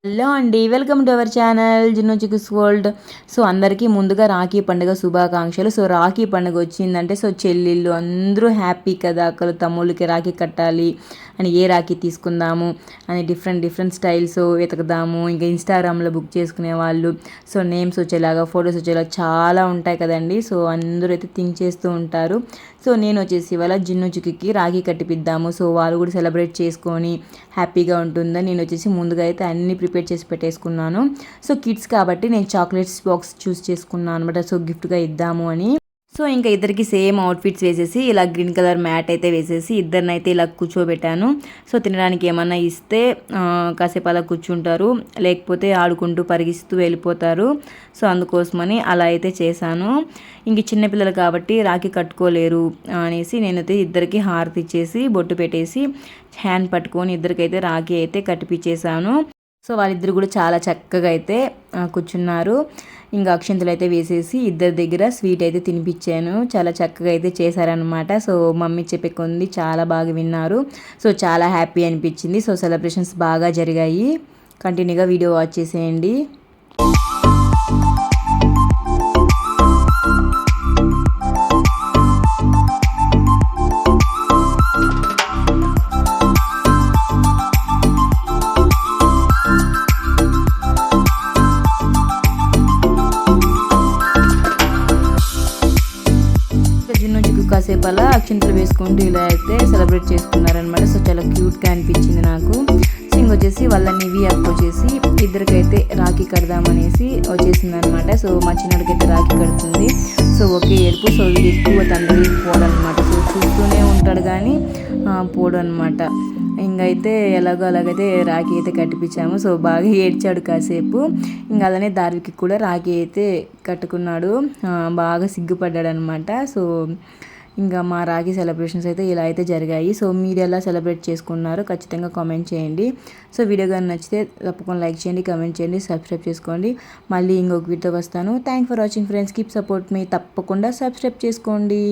Hello అండి, welcome to our channel Jinnu Chikkus world. So అందరికీ ముందుగా రాఖీ పండుగ శుభాకాంక్షలు. సో రాఖీ పండుగ వచ్చిందంటే సో చెల్లిళ్ళు అందరూ హ్యాపీ కదా, అక్కలు తమ్ముళ్ళకి రాఖీ కట్టాలి అని, ఏ రాఖీ తీసుకుందాము అని డిఫరెంట్ స్టైల్స్ వెతకదాము. ఇంకా ఇన్స్టాగ్రామ్లో బుక్ చేసుకునే వాళ్ళు, సో నేమ్స్ వచ్చేలాగా ఫొటోస్ వచ్చేలాగా చాలా ఉంటాయి కదండి. సో అందరూ అయితే థింక్ చేస్తూ ఉంటారు. సో నేను వచ్చేసి ఇవాళ జిన్ను చిక్కుకి రాఖీ కట్టిపిద్దాము, సో వాళ్ళు కూడా సెలబ్రేట్ చేసుకొని హ్యాపీగా ఉంటుందని నేను వచ్చేసి ముందుగా అయితే అన్ని ప్రిపేర్ చేసి పెట్టేసుకున్నాను. సో కిడ్స్ కాబట్టి నేను చాక్లెట్స్ బాక్స్ చూస్ చేసుకున్నాను అనమాట, సో గిఫ్ట్గా ఇద్దాము అని. సో ఇంకా ఇద్దరికి సేమ్ అవుట్ఫిట్స్ వేసేసి ఇలా గ్రీన్ కలర్ మ్యాట్ అయితే వేసేసి ఇద్దరిని అయితే ఇలా కూర్చోబెట్టాను. సో తినడానికి ఏమన్నా ఇస్తే కాసేపు అలా కూర్చుంటారు, లేకపోతే ఆడుకుంటూ పరిగిస్తూ వెళ్ళిపోతారు. సో అందుకోసమని అలా అయితే చేశాను. ఇంక చిన్నపిల్లలు కాబట్టి రాఖీ కట్టుకోలేరు అనేసి నేనైతే ఇద్దరికి హారతి ఇచ్చేసి బొట్టు పెట్టేసి హ్యాండ్ పట్టుకొని ఇద్దరికైతే రాఖీ అయితే కట్టిపించేసాను. సో వాళ్ళిద్దరు కూడా చాలా చక్కగా అయితే కూర్చున్నారు. ఇంకా అక్షంతలు అయితే వేసేసి ఇద్దరి దగ్గర స్వీట్ అయితే తినిపించాను. చాలా చక్కగా అయితే చేశారనమాట. సో మమ్మీ చెప్పే కొంది చాలా బాగా విన్నారు. సో చాలా హ్యాపీ అనిపించింది. సో సెలబ్రేషన్స్ బాగా జరిగాయి. కంటిన్యూగా వీడియో వాచ్ చేసేయండి. కాసేపు అలా అక్షింతలు వేసుకుంటూ ఇలా అయితే సెలబ్రేట్ చేసుకున్నారనమాట. సో చాలా క్యూట్గా అనిపించింది నాకు. సో ఇంకొచ్చేసి వాళ్ళ నివి అక్క వచ్చేసి ఇద్దరికైతే రాఖీ కడదామనేసి వచ్చేసింది అనమాట. సో మా చిన్నడికైతే రాఖీ కడుతుంది. సో ఒకే ఏడుపు. సో ఇది ఎక్కువ తండ్రి పోడనమాట. సో చూస్తూనే ఉంటాడు కానీ పోడు అనమాట. ఇంకైతే ఎలాగో అలాగైతే రాఖీ అయితే కట్టిపించాము. సో బాగా ఏడ్చాడు కాసేపు. ఇంకా అలానే దార్వికి కూడా రాఖీ అయితే కట్టుకున్నాడు. బాగా సిగ్గుపడ్డాడు అనమాట. సో ఇంకా మా రాఖీ సెలబ్రేషన్స్ అయితే ఇలా అయితే జరిగాయి. సో మీరు ఎలా సెలబ్రేట్ చేసుకున్నారో ఖచ్చితంగా కామెంట్ చేయండి. సో వీడియో కానీ నచ్చితే తప్పకుండా లైక్ చేయండి, కామెంట్ చేయండి, సబ్స్క్రైబ్ చేసుకోండి. మళ్ళీ ఇంకొక వీడియోతో వస్తాను. Thank for watching friends. Keep support me. తప్పకుండా సబ్స్క్రైబ్ చేసుకోండి.